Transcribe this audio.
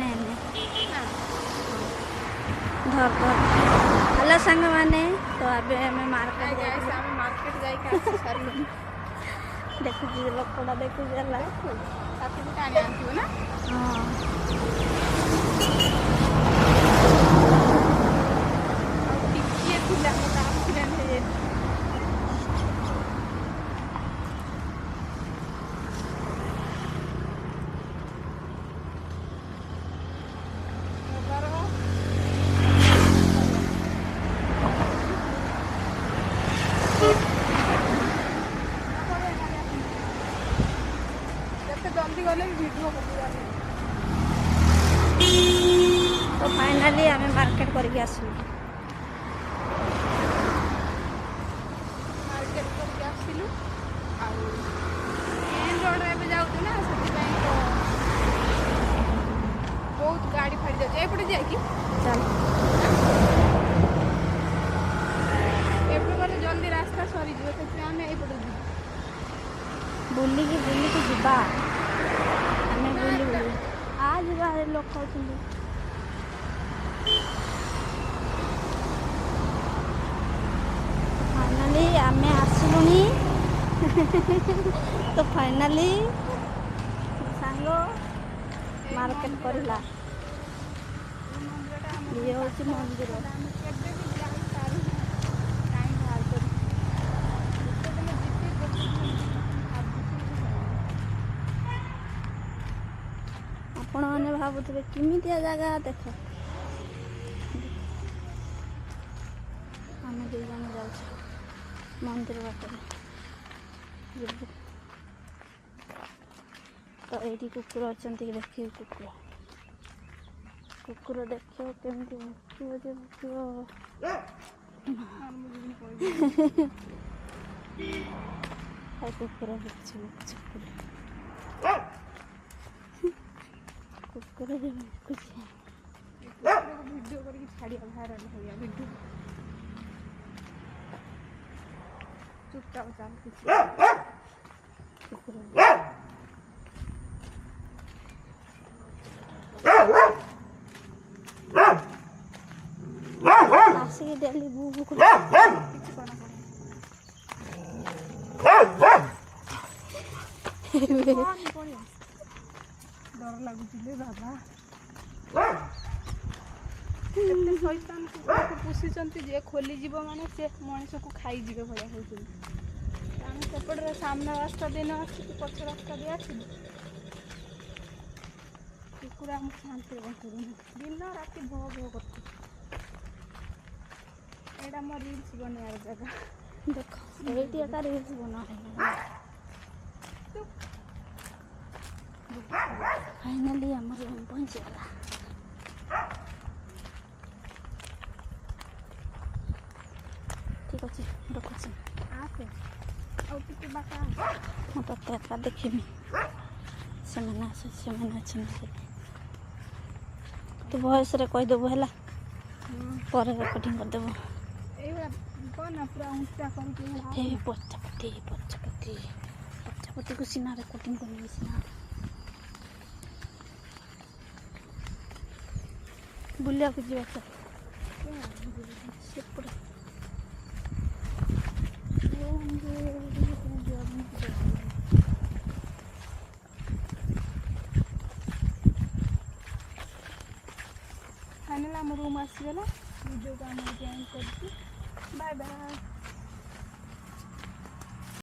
नहीं नहीं धर धर हेलो संग माने तो अबे हमें मार्केट जाए देखु जी लोकड़ा देखु जला साथी भी टाणी आंथिबो ना हां टिकिए थिला मोटा एक्सीडेंट हे जल्दी गले वीडियो तो फाइनली हमें मार्केट करके आसलु मार्केट करके आसिलु आ मेन रोड रे पे जाउत ना सती ପାଇଁ तो बहुत गाड़ी फाड़ी जाए एपटे जाए कि चल एपटे गले जल्दी रास्ता सरी जिवो तो आमे एपटे बुली की जिबा हमें बुली आज बाहर लोग खाउछिले फाइनली आमे आसलुनी तो फाइनली सांगो मार्केट करला ये होची मंदिर आपण मैंने भावुथे किमितिया जगह देख आम दु जन जाऊ मंदिर बाटे जीवु तो ये कुकुर अच्छा देखिए कुकुर कुकुर देखियो केमती भुकियो जे भुकियो कुकुर भुकुची कुकुर जे भुकुची वीडियो करके छाड़िया वायरल हो गया वीडियो चुपचाप चल कुकुर आसिक डेली बू बू कर डर लगुले बाबा शैतान कुकुर पोषिचंती जे खोली जीव माने से मनुष्य को खाई जीवे भलिया होउछन आम सेपटे सामना रास्ता देन आछि पछ रास्ता दे आछि कुकुर हम शांति बंतुन दिन राति भो भो करते एडा मोर रील्स बनार जगह देखो एटी एका रील्स बना रहे फाइनली हमर पहुंच गला ठीक अच्छे रखुଛି आसे और टिके बाका ମୁଁ ତତେ ଏକା ଦେଖିବି ସେମାନେ ଅଛନ୍ତି ତୁ ଭଏସରେ କହିଦେବୁ ହେଲା ପରେ ରେକର୍ଡ଼ିଂ କରିଦେବୁ एवरा कोन पूरा ऊंचा करके ए पचापति को सीना रेकर्डिंग करनी सीना बुलिया को जीवा चल सेपड़े फाइनल आम रूम आसीगला वीडियो को आम एंड करছি बाय बाय।